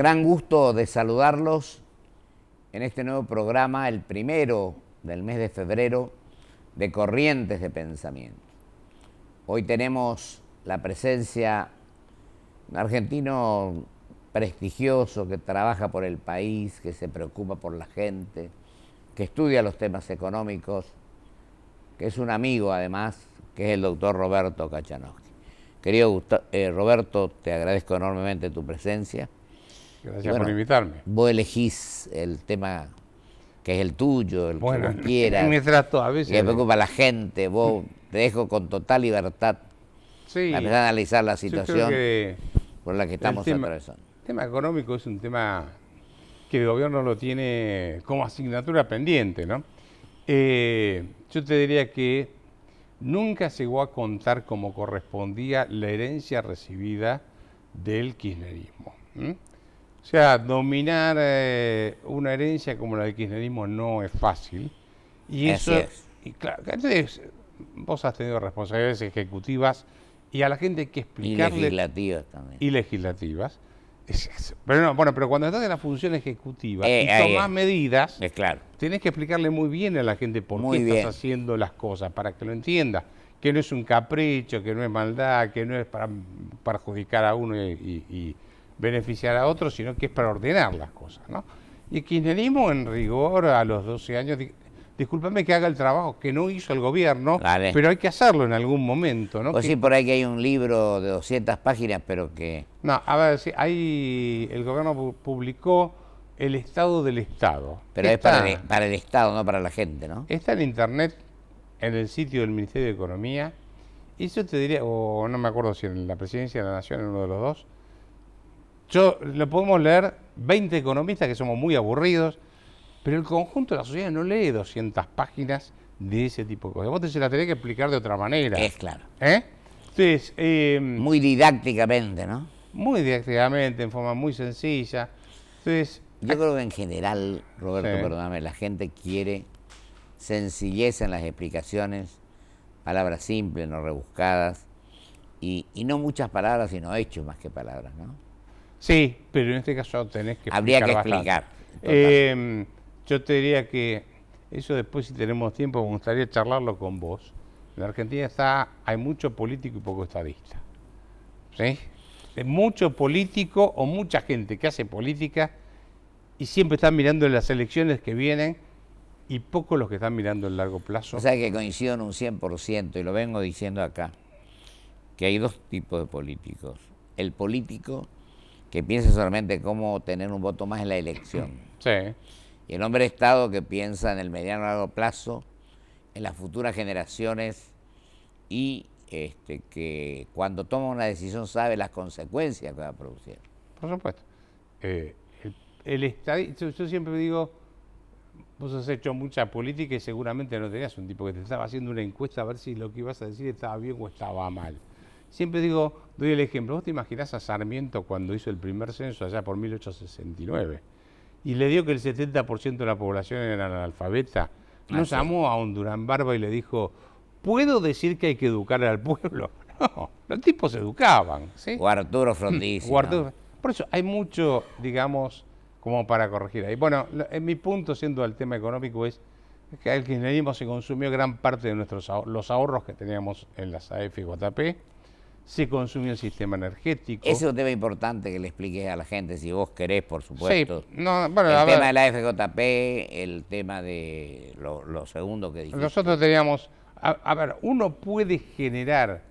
gran gusto de saludarlos en este nuevo programa, el primero del mes de febrero, de Corrientes de Pensamiento. Hoy tenemos la presencia de un argentino prestigioso que trabaja por el país, que se preocupa por la gente, que estudia los temas económicos, que es un amigo además, que es el doctor Roberto Kachanowski. Querido Roberto, te agradezco enormemente tu presencia. Gracias por invitarme. Vos elegís el tema que es el tuyo, el que vos En quieras, mi trato a veces. que preocupa a la gente. Vos te dejo con total libertad Sí, para empezar a analizar la yo creo situación que por la que estamos atravesando. el tema económico es un tema que el gobierno lo tiene como asignatura pendiente, ¿no? Yo te diría que nunca llegó a contar como correspondía la herencia recibida del kirchnerismo. O sea, dominar una herencia como la del kirchnerismo no es fácil. Y Así eso, es. y claro, entonces, vos has tenido responsabilidades ejecutivas y a la gente hay que Y explicarle. legislativas también. Y legislativas. Pero no, bueno, pero cuando estás en la función ejecutiva y tomás medidas, Es claro. tenés que explicarle muy bien a la gente por Muy qué bien. estás haciendo las cosas, para que lo entienda. Que no es un capricho, que no es maldad, que no es para perjudicar a uno y beneficiar a otro, sino que es para ordenar las cosas, ¿no? Y el kirchnerismo, en rigor, a los 12 años, discúlpame que haga el trabajo que no hizo el gobierno, Dale. pero hay que hacerlo en algún momento, ¿no? Pues sí, por ahí que hay un libro de 200 páginas, pero que... No, a ver, sí, el gobierno publicó el estado del Estado. Pero es para el Estado, no para la gente, ¿no? Está en internet, en el sitio del Ministerio de Economía, y yo te diría, o no me acuerdo si en la Presidencia de la Nación, en uno de los dos, lo podemos leer 20 economistas que somos muy aburridos, pero el conjunto de la sociedad no lee 200 páginas de ese tipo de cosas. Vos te la tenés que explicar de otra manera. Es claro. Entonces, Muy didácticamente, ¿no? muy didácticamente, en forma muy sencilla. Entonces, Yo creo que en general, Roberto, Sí. perdóname, la gente quiere sencillez en las explicaciones, palabras simples, no rebuscadas, y no muchas palabras, sino hechos más que palabras, ¿no? sí, pero en este caso tenés que Habría que bastante. explicar. en todo Yo te diría que eso después, si tenemos tiempo, me gustaría charlarlo con vos. En la Argentina hay mucho político y poco estadista. ¿Sí? Mucho político o mucha gente que hace política y siempre están mirando en las elecciones que vienen y poco los que están mirando en largo plazo. O sea que coincido en un 100%, y lo vengo diciendo acá, que hay dos tipos de políticos. El político que piensa solamente cómo tener un voto más en la elección. Sí. Y el hombre de Estado que piensa en el mediano y largo plazo, en las futuras generaciones y que cuando toma una decisión sabe las consecuencias que va a producir. Por supuesto. El estadista, yo siempre digo, vos has hecho mucha política y seguramente no tenías un tipo que te estaba haciendo una encuesta a ver si lo que ibas a decir estaba bien o estaba mal. Siempre digo, doy el ejemplo, vos te imaginás a Sarmiento cuando hizo el primer censo allá por 1869 y le dio que el 70% de la población era analfabeta. No sí. llamó a un Durán Barba y le dijo, ¿puedo decir que hay que educar al pueblo? No, los tipos se educaban, ¿sí? O Arturo Frondizi. ¿no? Por eso hay mucho, digamos, como para corregir ahí. Bueno, en mi punto, siendo el tema económico, es que el kirchnerismo se consumió gran parte de los ahorros que teníamos en las AF y JP, se consumió el sistema energético. Ese es un tema importante que le expliques a la gente, si vos querés, por supuesto. Sí, no, bueno, el tema de la FJP, el tema de lo segundo que dijiste. Nosotros teníamos, a ver, uno puede generar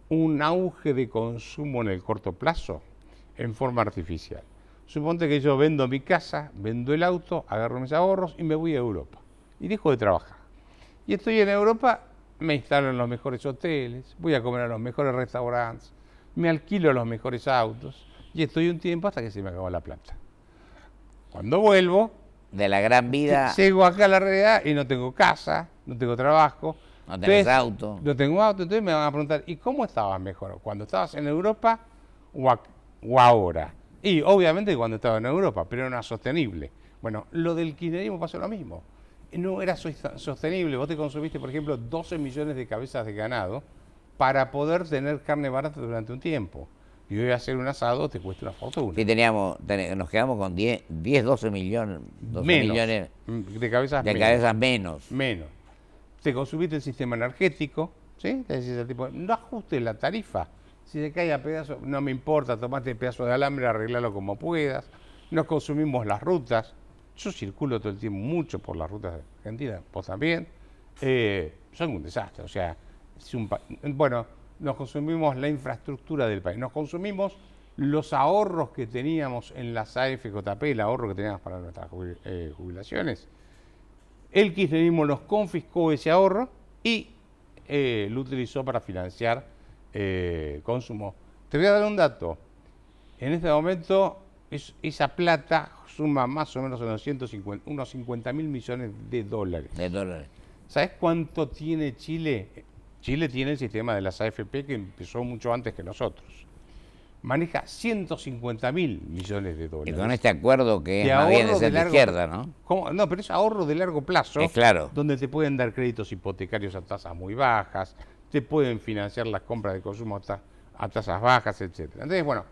un auge de consumo en el corto plazo en forma artificial. Suponte que yo vendo mi casa, vendo el auto, agarro mis ahorros y me voy a Europa. Y dejo de trabajar. Y estoy en Europa, me instalo en los mejores hoteles, voy a comer a los mejores restaurantes, me alquilo los mejores autos y estoy un tiempo hasta que se me acabó la plata. Cuando vuelvo, De la gran vida, llego acá a la realidad y no tengo casa, no tengo trabajo. no tenés Entonces, auto. No tengo auto, entonces me van a preguntar, ¿y cómo estabas mejor? ¿Cuando estabas en Europa o ahora? Y obviamente cuando estaba en Europa, pero no era sostenible. Bueno, lo del kirchnerismo pasó lo mismo. No era sostenible. Vos te consumiste, por ejemplo, 12 millones de cabezas de ganado para poder tener carne barata durante un tiempo. y hoy hacer un asado te cuesta una fortuna. Sí, nos quedamos con 12 millones, 12 Menos. millones De cabezas de menos. cabezas menos. Menos. Te consumiste el sistema energético, ¿sí? Te decís al tipo, no ajustes la tarifa. Si se cae a pedazos, no me importa, tomate el pedazo de alambre, arreglalo como puedas. Nos consumimos las rutas. Yo circulo todo el tiempo mucho por las rutas de Argentina, vos también. Son un desastre, o sea, bueno, nos consumimos la infraestructura del país, nos consumimos los ahorros que teníamos en las AFJP, el ahorro que teníamos para nuestras jubilaciones. El kirchnerismo nos confiscó ese ahorro y lo utilizó para financiar consumo. Te voy a dar un dato. En este momento esa plata suma más o menos unos 50 mil millones de dólares. ¿Sabes cuánto tiene Chile? Chile tiene el sistema de las AFP que empezó mucho antes que nosotros. Maneja 150 mil millones de dólares. Y con este acuerdo que es más bien de ser de izquierda, ¿no? ¿Cómo? No, pero es ahorro de largo plazo. Es claro. Donde te pueden dar créditos hipotecarios a tasas muy bajas, te pueden financiar las compras de consumo a tasas bajas, etc. Entonces, bueno,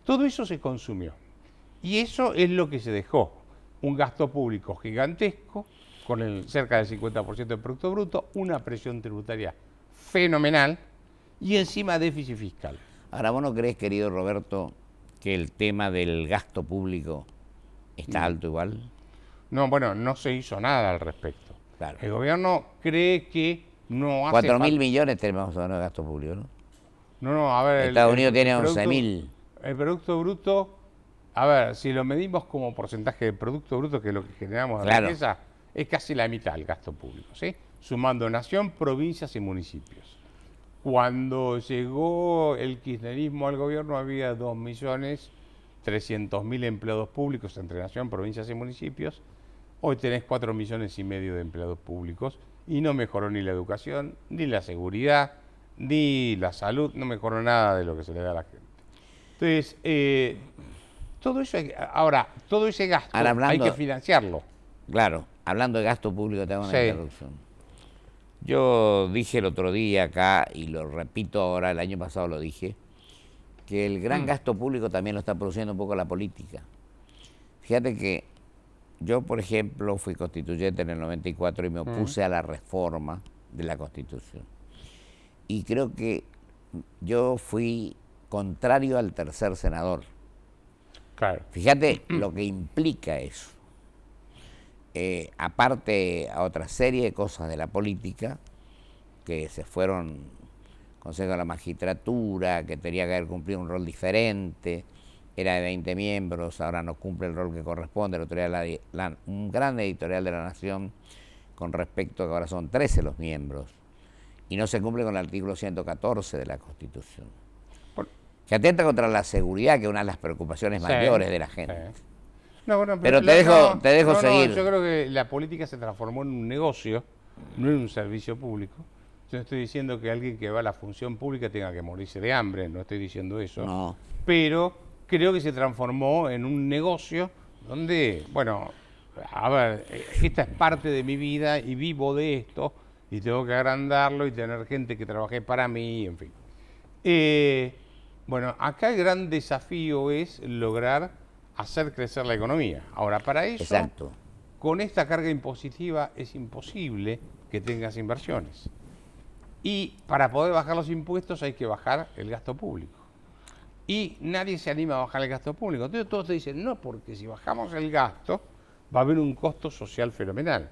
todo eso se consumió. Y eso es lo que se dejó. Un gasto público gigantesco, con cerca del 50% del Producto Bruto, una presión tributaria fenomenal y encima déficit fiscal. Ahora, ¿vos no crees, querido Roberto, que el tema del gasto público está alto igual? No, bueno, no se hizo nada al respecto. Claro. El gobierno cree que no hace 4.000 millones tenemos de gasto público, ¿no? No, a ver... Estados Unidos tiene 11.000. El Producto Bruto, a ver, si lo medimos como porcentaje del Producto Bruto, que es lo que generamos de riqueza, es casi la mitad del gasto público, ¿sí? Sumando nación, provincias y municipios. Cuando llegó el kirchnerismo al gobierno había 2.300.000 empleados públicos entre nación, provincias y municipios. Hoy tenés 4,5 millones de empleados públicos y no mejoró ni la educación, ni la seguridad, ni la salud, no mejoró nada de lo que se le da a la gente. Entonces, todo eso todo ese gasto hay que financiarlo. Claro, hablando de gasto público, te hago una interrupción. Yo dije el otro día acá, y lo repito ahora, el año pasado lo dije, que el gran gasto público también lo está produciendo un poco la política. Fíjate que yo, por ejemplo, fui constituyente en el 94 y me opuse a la reforma de la Constitución. Y creo que yo fui contrario al tercer senador. Claro. Fíjate lo que implica eso. Aparte a otra serie de cosas de la política que se fueron, Consejo de la Magistratura, que tenía que haber cumplido un rol diferente, era de 20 miembros, ahora no cumple el rol que corresponde, un gran editorial de La Nación con respecto a que ahora son 13 los miembros, y no se cumple con el artículo 114 de la Constitución, que atenta contra la seguridad, que es una de las preocupaciones mayores de la gente. Sí. No, bueno, pero te dejo seguir. Yo creo que la política se transformó en un negocio, no en un servicio público. Yo no estoy diciendo que alguien que va a la función pública tenga que morirse de hambre, no estoy diciendo eso. No. Pero creo que se transformó en un negocio donde, bueno, a ver, esta es parte de mi vida y vivo de esto y tengo que agrandarlo y tener gente que trabaje para mí, en fin. Bueno, acá el gran desafío es lograr hacer crecer la economía. Ahora, para eso, exacto, con esta carga impositiva es imposible que tengas inversiones. Y para poder bajar los impuestos hay que bajar el gasto público. Y nadie se anima a bajar el gasto público. Entonces todos te dicen, no, porque si bajamos el gasto va a haber un costo social fenomenal.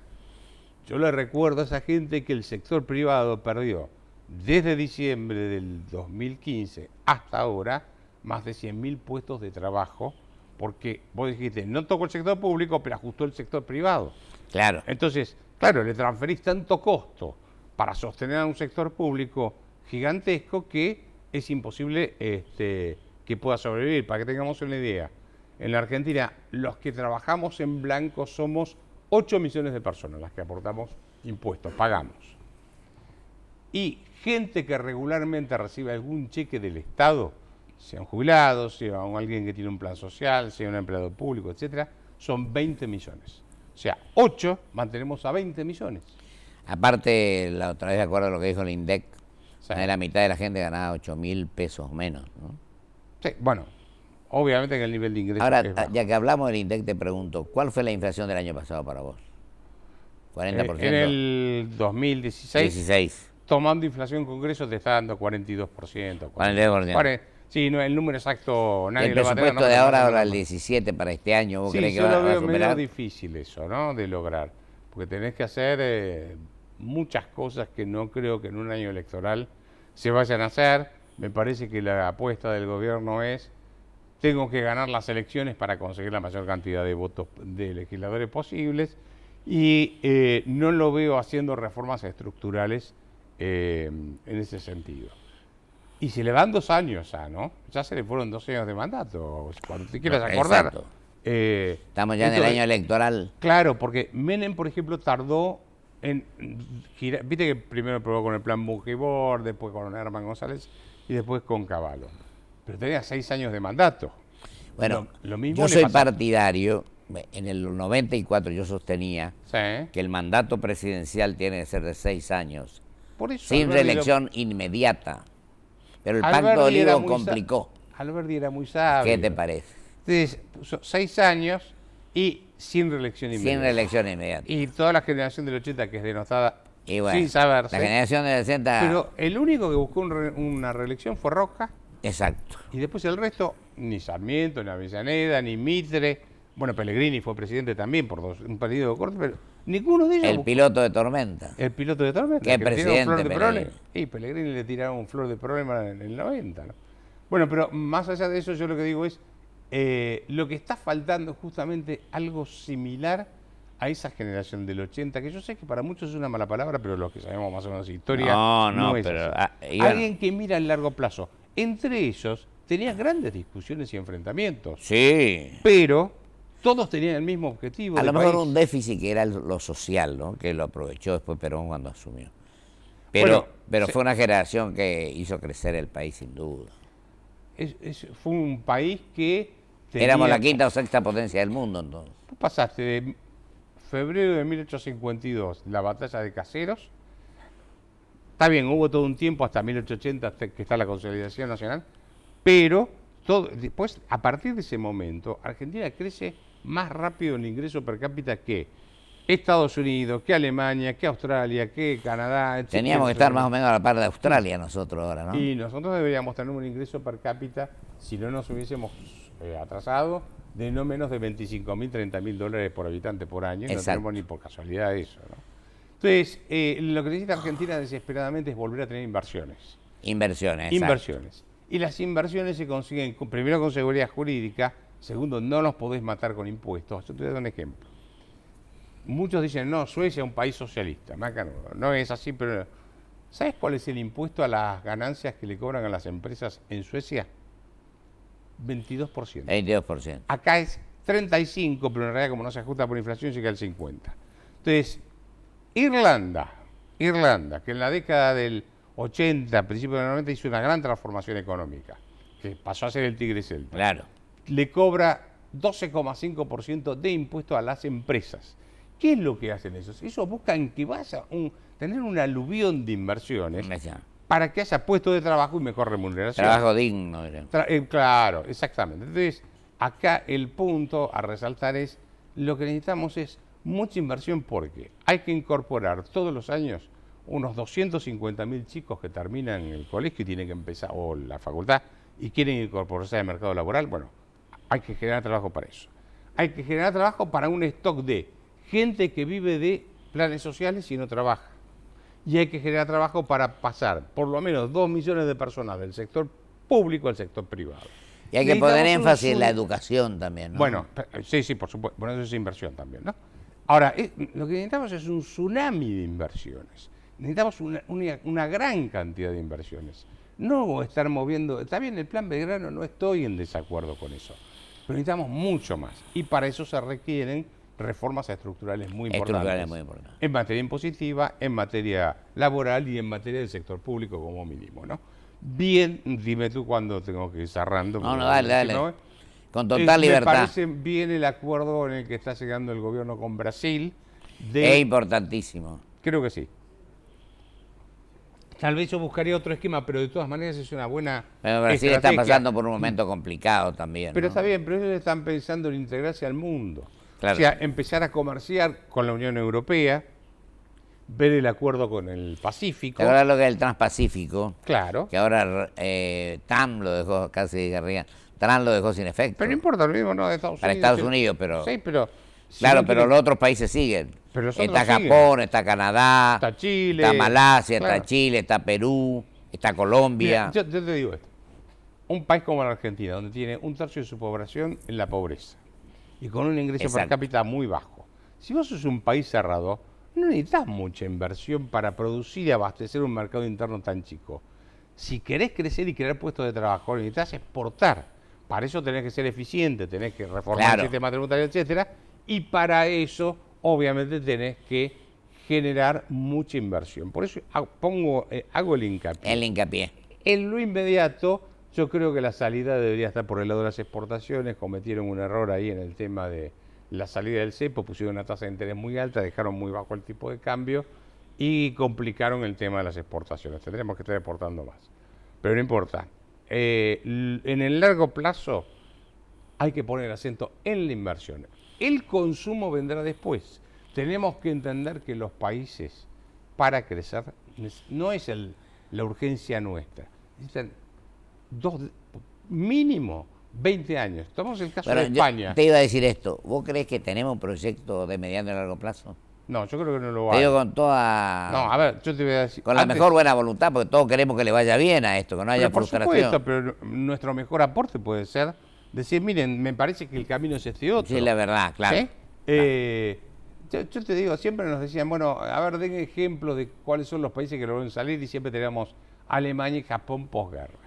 Yo le recuerdo a esa gente que el sector privado perdió desde diciembre del 2015 hasta ahora más de 100.000 puestos de trabajo, porque vos dijiste, no tocó el sector público, pero ajustó el sector privado. Claro. Entonces, claro, le transferís tanto costo para sostener a un sector público gigantesco que es imposible que pueda sobrevivir. Para que tengamos una idea, en la Argentina los que trabajamos en blanco somos 8 millones de personas las que aportamos impuestos, pagamos. Y gente que regularmente recibe algún cheque del Estado, sean jubilados, sea alguien que tiene un plan social, sea un empleado público, etcétera, son 20 millones. O sea, 8 mantenemos a 20 millones. Aparte, la otra vez, de acuerdo a lo que dijo el INDEC, la mitad de la gente ganaba 8.000 pesos menos, ¿no? Sí, bueno, obviamente que el nivel de ingresos Ahora, es bajo. ya que hablamos del INDEC, te pregunto, ¿cuál fue la inflación del año pasado para vos? ¿40%? En el 2016, 16. tomando inflación Congreso, te está dando 42%. 42%. Sí, no, el número exacto Y nadie el lo va a tener. presupuesto de pero ahora más o habla del menos. 17 para este año. ¿Vos Sí, crees que yo lo va a veo medio superar? difícil eso, ¿no? De lograr. Porque tenés que hacer muchas cosas que no creo que en un año electoral se vayan a hacer. Me parece que la apuesta del gobierno es, tengo que ganar las elecciones para conseguir la mayor cantidad de votos de legisladores posibles. Y no lo veo haciendo reformas estructurales en ese sentido. Y se le van 2 años ya, ¿no? Ya se le fueron 2 años de mandato, cuando te quieras acordar. Exacto. Eh, Estamos ya en el entonces, año electoral. Claro, porque Menem, por ejemplo, tardó en girar. Viste que primero probó con el plan Bujibor, después con Herman González y después con Cavallo. Pero tenía 6 años de mandato. Bueno, Lo mismo yo le soy pasa- partidario, en el 94 yo sostenía Sí, que el mandato presidencial tiene que ser de 6 años, por eso. sin Alberti reelección inmediata. Pero el Alberti Pacto de era Olivo muy complicó. Alberti era muy sabio. ¿Qué te parece? Entonces, puso 6 años y sin reelección Sin inmediata. reelección inmediata. Y toda la generación del 80 que es denostada Y bueno, sin saberse. la generación del 60... Pero el único que buscó una reelección fue Roca. Exacto. Y después el resto, ni Sarmiento, ni Avellaneda, ni Mitre. Bueno, Pellegrini fue presidente también por un periodo corto, pero ninguno de ellos. El piloto de Tormenta. El piloto de Tormenta. ¿Qué que le tiraron presidente, flor de Pellegrini? problema. Y Pellegrini le tiraron un flor de problema en el 90. ¿No? Bueno, pero más allá de eso, yo lo que digo es, lo que está faltando es justamente algo similar a esa generación del 80, que yo sé que para muchos es una mala palabra, pero los que sabemos más o menos de historia, No, es pero, así. y bueno. Alguien que mira a largo plazo. Entre ellos tenían grandes discusiones y enfrentamientos, Sí. pero todos tenían el mismo objetivo. A de lo mejor país. un déficit que era lo social, ¿no? Que lo aprovechó después Perón cuando asumió. Pero, Bueno, pero se- fue una generación que hizo crecer el país sin duda. Fue un país que tenía. Éramos la quinta o sexta potencia del mundo entonces. Tú pasaste de febrero de 1852, la batalla de Caseros. Está bien, hubo todo un tiempo hasta 1880 hasta que está la consolidación nacional, pero después, a partir de ese momento, Argentina crece más rápido en el ingreso per cápita que Estados Unidos, que Alemania, que Australia, que Canadá, etc. Teníamos que estar más o menos a la par de Australia nosotros ahora, ¿no? Y nosotros deberíamos tener un ingreso per cápita, si no nos hubiésemos atrasado, de no menos de 25.000, 30.000 dólares por habitante por año. Y no Exacto. tenemos ni por casualidad eso, ¿no? Entonces, lo que necesita Argentina desesperadamente es volver a tener inversiones. Inversiones. exacto. Inversiones. Y las inversiones se consiguen, primero con seguridad jurídica, segundo, no los podés matar con impuestos. Yo te voy a dar un ejemplo. Muchos dicen, no, Suecia es un país socialista. Macanudo. No es así, pero... ¿Sabes cuál es el impuesto a las ganancias que le cobran a las empresas en Suecia? 22%. 22%. Acá es 35%, pero en realidad como no se ajusta por inflación llega al 50%. Entonces, Irlanda, que en la década del 80, principios del 90, hizo una gran transformación económica, que pasó a ser el tigre celta, Claro. le cobra 12,5% de impuesto a las empresas. ¿Qué es lo que hacen esos? Ellos buscan que vaya tener un aluvión de inversiones para que haya puestos de trabajo y mejor remuneración. Trabajo digno. diré. Claro, exactamente. Entonces, acá el punto a resaltar es, lo que necesitamos es mucha inversión porque hay que incorporar todos los años unos 250.000 chicos que terminan el colegio y tienen que empezar, o la facultad, y quieren incorporarse al mercado laboral. Bueno, hay que generar trabajo para eso. Hay que generar trabajo para un stock de gente que vive de planes sociales y no trabaja. Y hay que generar trabajo para pasar por lo menos 2 millones de personas del sector público al sector privado. Y hay que poner Necesitamos énfasis en la educación también, ¿no? Bueno, sí, por supuesto. Bueno, eso es inversión también, ¿no? Ahora, lo que necesitamos es un tsunami de inversiones. Necesitamos una gran cantidad de inversiones. No estar moviendo... Está bien, el plan Belgrano, no estoy en desacuerdo con eso. Pero necesitamos mucho más. Y para eso se requieren reformas estructurales muy importantes. Estructurales muy importantes. En materia impositiva, en materia laboral y en materia del sector público como mínimo, ¿no? Bien, dime tú cuándo tengo que ir cerrando. No, porque dale, si dale. no, Con total me libertad. parece bien el acuerdo en el que está llegando el gobierno con Brasil. Es importantísimo. Creo que sí. Tal vez yo buscaría otro esquema, pero de todas maneras es una buena Pero Brasil está estrategia. pasando por un momento complicado también, Pero ¿no? está bien, pero ellos están pensando en integrarse al mundo. Claro. O sea, empezar a comerciar con la Unión Europea, ver el acuerdo con el Pacífico. ¿Te acuerdas lo que es el Transpacífico? Claro. Que ahora Trump lo dejó, casi querría, Trump lo dejó sin efecto. Pero no importa, lo mismo no de Estados Para Unidos. Estados Unidos, pero... Sí, pero... si Claro, no pero quieren- los otros países siguen. Pero los otros Está siguen. Japón, está Canadá, Está Chile. está Malasia, Claro. está Chile, está Perú, está Colombia. Mira, yo te digo esto. Un país como la Argentina, donde tiene un tercio de su población en la pobreza y con un ingreso per Exacto. cápita muy bajo. Si vos sos un país cerrado, no necesitas mucha inversión para producir y abastecer un mercado interno tan chico. Si querés crecer y crear puestos de trabajo, necesitas exportar. Para eso tenés que ser eficiente, tenés que reformar Claro. el sistema tributario, etcétera. Y para eso, obviamente, tenés que generar mucha inversión. Por eso hago el hincapié. El hincapié. En lo inmediato, yo creo que la salida debería estar por el lado de las exportaciones. Cometieron un error ahí en el tema de la salida del cepo, pusieron una tasa de interés muy alta, dejaron muy bajo el tipo de cambio y complicaron el tema de las exportaciones. Tendremos que estar exportando más. Pero no importa. En el largo plazo hay que poner acento en la inversión. El consumo vendrá después. Tenemos que entender que los países, para crecer, no es la urgencia nuestra. Necesitan mínimo 20 años. Tomamos el caso Pero de yo España. te iba a decir esto. ¿Vos crees que tenemos un proyecto de mediano y largo plazo? No, yo creo que no lo Te hay. digo con toda... No, a ver, yo te voy a decir. con la antes- mejor buena voluntad, porque todos queremos que le vaya bien a esto, que no haya Pero por frustración. supuesto, pero nuestro mejor aporte puede ser decir, miren, me parece que el camino es este otro. Sí, la verdad, claro. ¿Sí? Yo te digo, siempre nos decían, bueno, a ver, den ejemplo de cuáles son los países que logran salir y siempre teníamos Alemania y Japón posguerra.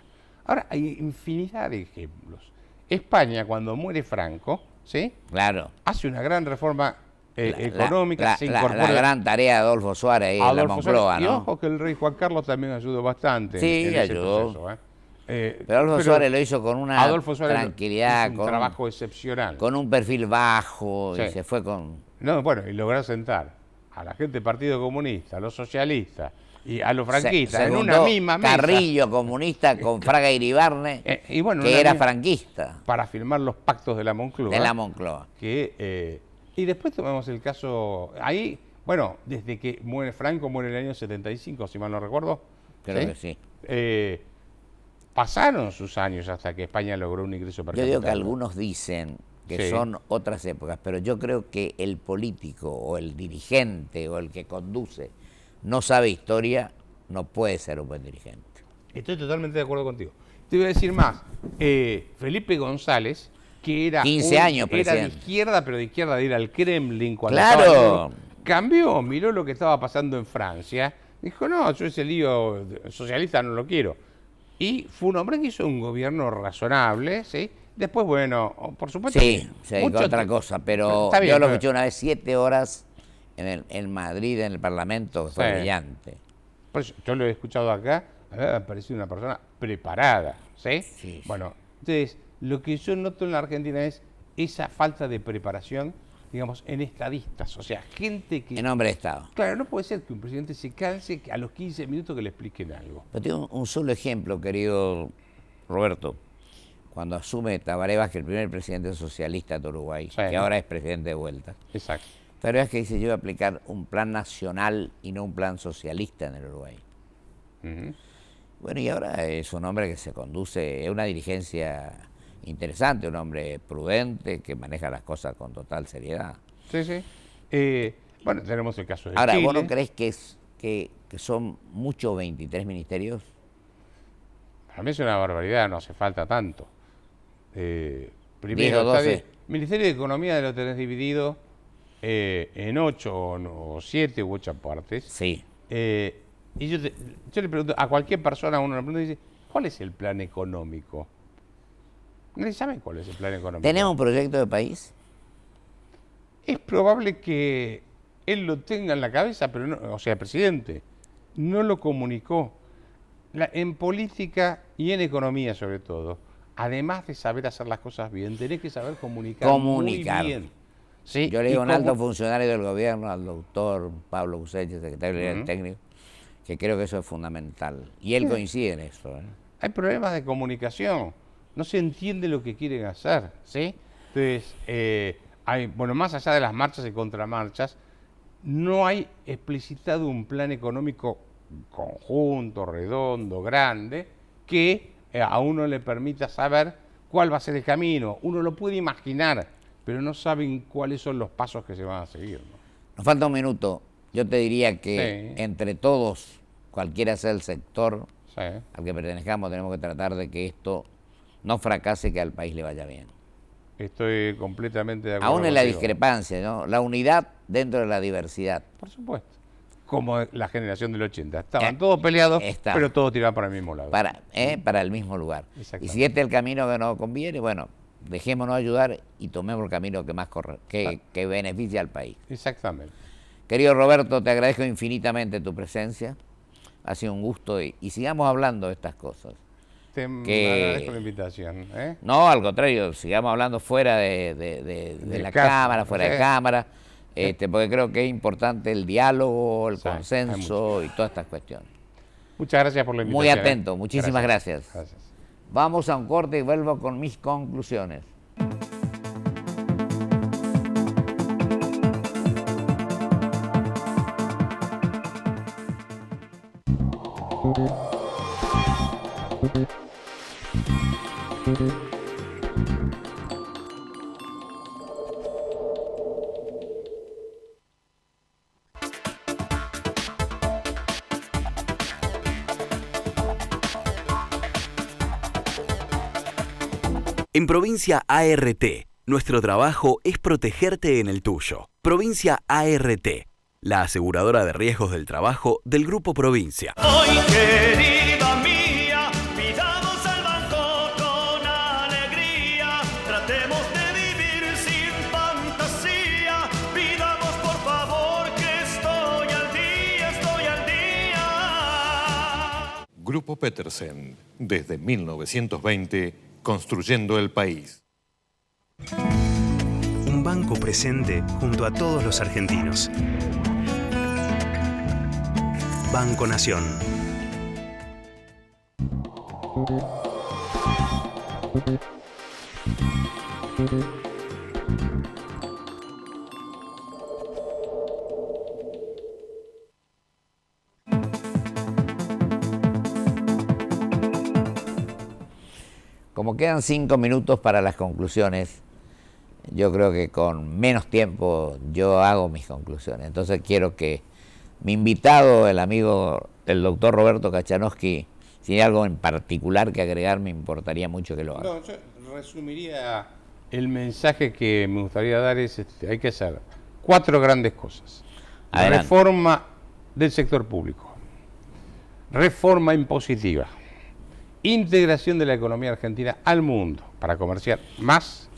Ahora hay infinidad de ejemplos. España, cuando muere Franco, ¿sí? Claro. Hace una gran reforma económica, se la incorpora gran tarea de Adolfo Suárez ahí en la Adolfo Moncloa, Suárez. Y ¿no? ojo que el rey Juan Carlos también ayudó bastante Sí, en ese ayudó. proceso. Pero Adolfo Suárez lo hizo con una Adolfo Suárez tranquilidad, hizo un trabajo excepcional. con un perfil bajo y Sí. se fue con... No, bueno, y lograr sentar a la gente del Partido Comunista, a los socialistas y a los franquistas se en una juntó misma mesa. Carrillo, comunista, con Fraga Iribarne, Y bueno, que una era misma- franquista, para firmar los pactos de la Moncloa. de la Moncloa. Y después tomamos el caso, ahí, bueno, desde que muere Franco, muere en el año 75, si mal no recuerdo. Creo que sí. Pasaron sus años hasta que España logró un ingreso per Yo digo que cápita. algunos dicen que Sí. son otras épocas, pero yo creo que el político o el dirigente o el que conduce no sabe historia, no puede ser un buen dirigente. Estoy totalmente de acuerdo contigo. Te voy a decir más. Felipe González, que era 15 años era de presidente. izquierda, pero de izquierda de ir al Kremlin cuando ¡Claro! estaba cambió, miró lo que estaba pasando en Francia, dijo, no, yo ese lío socialista no lo quiero. Y fue un hombre que hizo un gobierno razonable, ¿sí? Después, bueno, por supuesto... Sí, que se dedicó a mucho otra te- cosa, pero Está bien, yo lo pero- escuché una vez 7 horas en Madrid, en el Parlamento, que fue Sí. brillante. Por eso, yo lo he escuchado acá, a mí me ha parecido una persona preparada, ¿sí? Sí. Bueno, entonces, lo que yo noto en la Argentina es esa falta de preparación, digamos, en estadistas, o sea, gente que... En nombre de Estado. Claro, no puede ser que un presidente se canse a los 15 minutos que le expliquen algo. Pero tengo un solo ejemplo, querido Roberto. Cuando asume Tabaré Vázquez, el primer presidente socialista de Uruguay, Sí. que ahora es presidente de vuelta. Exacto. Pero es que dice, yo voy a aplicar un plan nacional y no un plan socialista en el Uruguay. Ujú. Bueno, y ahora es un hombre que se conduce, es una dirigencia interesante, un hombre prudente, que maneja las cosas con total seriedad. Sí, sí. Bueno, tenemos el caso de Ahora, Chile. ¿vos no crees que son muchos 23 ministerios? Para mí es una barbaridad, no hace falta tanto. 10 Primero, o 12. Ministerio de Economía lo tenés dividido en 8 o 7 u 8 partes. Sí. Y yo le pregunto a cualquier persona, uno le pregunta y dice, ¿cuál es el plan económico? Nadie sabe cuál es el plan económico. ¿Tenemos un proyecto de país? Es probable que él lo tenga en la cabeza, pero no, o sea, el presidente no lo comunicó. En política y en economía sobre todo, además de saber hacer las cosas bien, tenés que saber comunicar, Comunicar. muy bien. ¿Sí? Yo le Y digo a un alto como- funcionario del gobierno, al doctor Pablo Useche, secretario general técnico, que creo que eso es fundamental. Y él coincide en eso. Hay problemas de comunicación, no se entiende lo que quieren hacer, ¿sí? Entonces, bueno, más allá de las marchas y contramarchas, no hay explicitado un plan económico conjunto, redondo, grande, que a uno le permita saber cuál va a ser el camino. Uno lo puede imaginar, pero no saben cuáles son los pasos que se van a seguir, ¿no? Nos falta un minuto. Yo te diría que entre todos, cualquiera sea el sector al que pertenezcamos, tenemos que tratar de que esto no fracase, que al país le vaya bien. Estoy completamente de acuerdo. Aún en la discrepancia, ¿no? La unidad dentro de la diversidad. Por supuesto. Como la generación del 80. Estaban todos peleados, pero todos tiraban para el mismo lado. Para el mismo lugar. Y si este es el camino que nos conviene, bueno, dejémonos ayudar y tomemos el camino que más que beneficie al país. Exactamente. Querido Roberto, te agradezco infinitamente tu presencia. Ha sido un gusto y sigamos hablando de estas cosas. Te agradezco la invitación. No, al contrario, sigamos hablando fuera de la cámara, fuera de cámara, porque creo que es importante el diálogo, el consenso y todas estas cuestiones. Muchas gracias por la invitación. Muy atento, muchísimas gracias. Vamos a un corte y vuelvo con mis conclusiones. En Provincia ART, nuestro trabajo es protegerte en el tuyo. Provincia ART, la aseguradora de riesgos del trabajo del Grupo Provincia. Hoy, querida mía, pidamos al banco con alegría, tratemos de vivir sin fantasía, pidamos por favor que estoy al día. Grupo Petersen, desde 1920, construyendo el país. Un banco presente junto a todos los argentinos. Banco Nación. Como quedan 5 minutos para las conclusiones, yo creo que con menos tiempo yo hago mis conclusiones. Entonces quiero que mi invitado, el amigo, el doctor Roberto Kachanowski, si hay algo en particular que agregar, me importaría mucho que lo haga. No, yo resumiría el mensaje que me gustaría dar es, hay que hacer 4 grandes cosas. Adelante. Reforma del sector público, reforma impositiva, integración de la economía argentina al mundo para comerciar más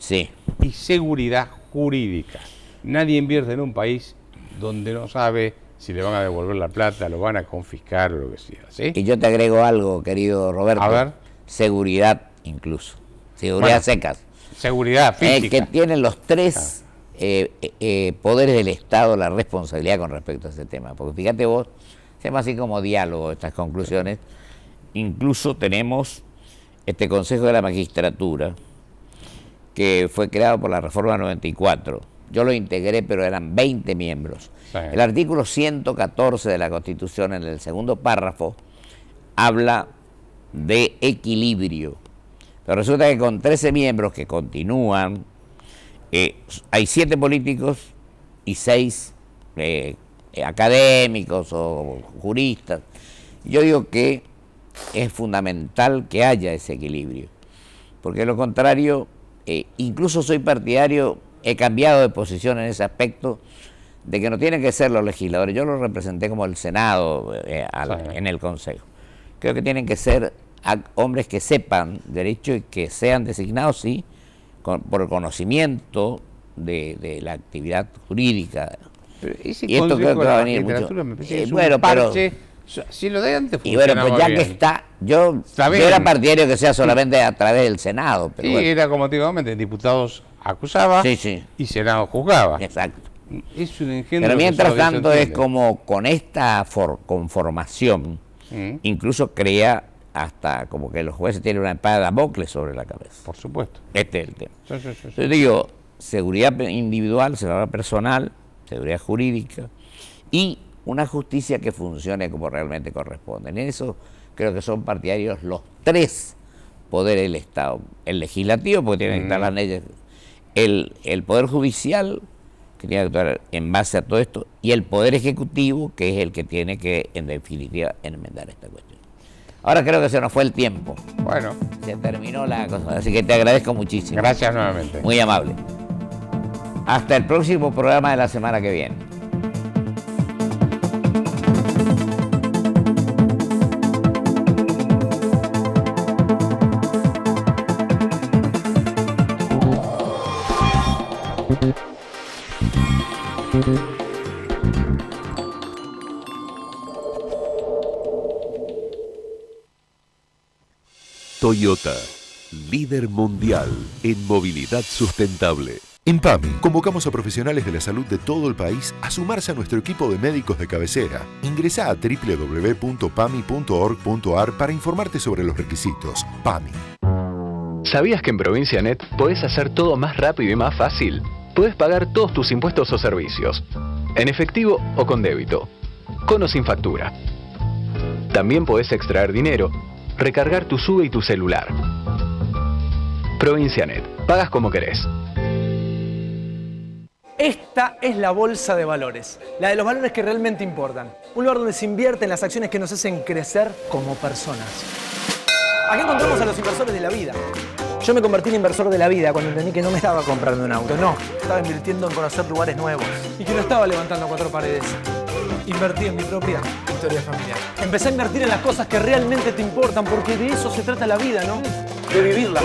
y seguridad jurídica. Nadie invierte en un país donde no sabe si le van a devolver la plata, lo van a confiscar o lo que sea. ¿Sí? Y yo te agrego algo, querido Roberto. A ver. Seguridad incluso. Seguridad secas. Seguridad física. Que tienen los 3 poderes del Estado la responsabilidad con respecto a ese tema. Porque fíjate vos, hacemos así como diálogo estas conclusiones. Incluso tenemos este Consejo de la Magistratura, que fue creado por la Reforma 94. Yo lo integré, pero eran 20 miembros. Sí. El artículo 114 de la Constitución, en el segundo párrafo, habla de equilibrio. Pero resulta que con 13 miembros que continúan, hay 7 políticos y 6 académicos o juristas. Yo digo que es fundamental que haya ese equilibrio, porque de lo contrario, incluso soy partidario, he cambiado de posición en ese aspecto, de que no tienen que ser los legisladores. Yo los representé como el Senado en el Consejo. Creo que tienen que ser hombres que sepan derecho y que sean designados, sí, por el conocimiento de la actividad jurídica. Pero ese y esto creo que va a venir mucho. Me parece que es un parche. Si lo de antes y bueno, pues ya bien. Que está, yo era partidario que sea solamente a través del Senado. Pero sí, bueno. Era como antiguamente, diputados acusaban y Senado juzgaba. Exacto. Es un engendro. Pero que mientras solo Dios tanto es entiende. como con esta conformación, incluso crea hasta como que los jueces tienen una espada de Damocles sobre la cabeza. Por supuesto. Este es el tema. Sí, sí, sí, sí. Entonces digo, seguridad individual, seguridad personal, seguridad jurídica y una justicia que funcione como realmente corresponde. En eso creo que son partidarios los tres poderes del Estado. El legislativo, porque tiene que estar las leyes, el poder judicial, que tiene que actuar en base a todo esto, y el poder ejecutivo, que es el que tiene que, en definitiva, enmendar esta cuestión. Ahora creo que se nos fue el tiempo. Bueno, Se terminó la cosa, así que te agradezco muchísimo. gracias nuevamente. Muy amable. Hasta el próximo programa de la semana que viene. Toyota, líder mundial en movilidad sustentable. En PAMI, convocamos a profesionales de la salud de todo el país a sumarse a nuestro equipo de médicos de cabecera. Ingresá a www.pami.org.ar para informarte sobre los requisitos. PAMI. ¿Sabías que en Provincianet podés hacer todo más rápido y más fácil? Podés pagar todos tus impuestos o servicios, en efectivo o con débito, con o sin factura. También podés extraer dinero, recargar tu SUBE y tu celular. Provincianet, pagas como querés. Esta es la bolsa de valores, la de los valores que realmente importan. Un lugar donde se invierte en las acciones que nos hacen crecer como personas. Aquí encontramos a los inversores de la vida. Yo me convertí en inversor de la vida cuando entendí que no me estaba comprando un auto, no. Estaba invirtiendo en conocer lugares nuevos y que no estaba levantando 4 paredes. Invertí en mi propia historia familiar. Empecé a invertir en las cosas que realmente te importan, porque de eso se trata la vida, ¿no? De vivirla.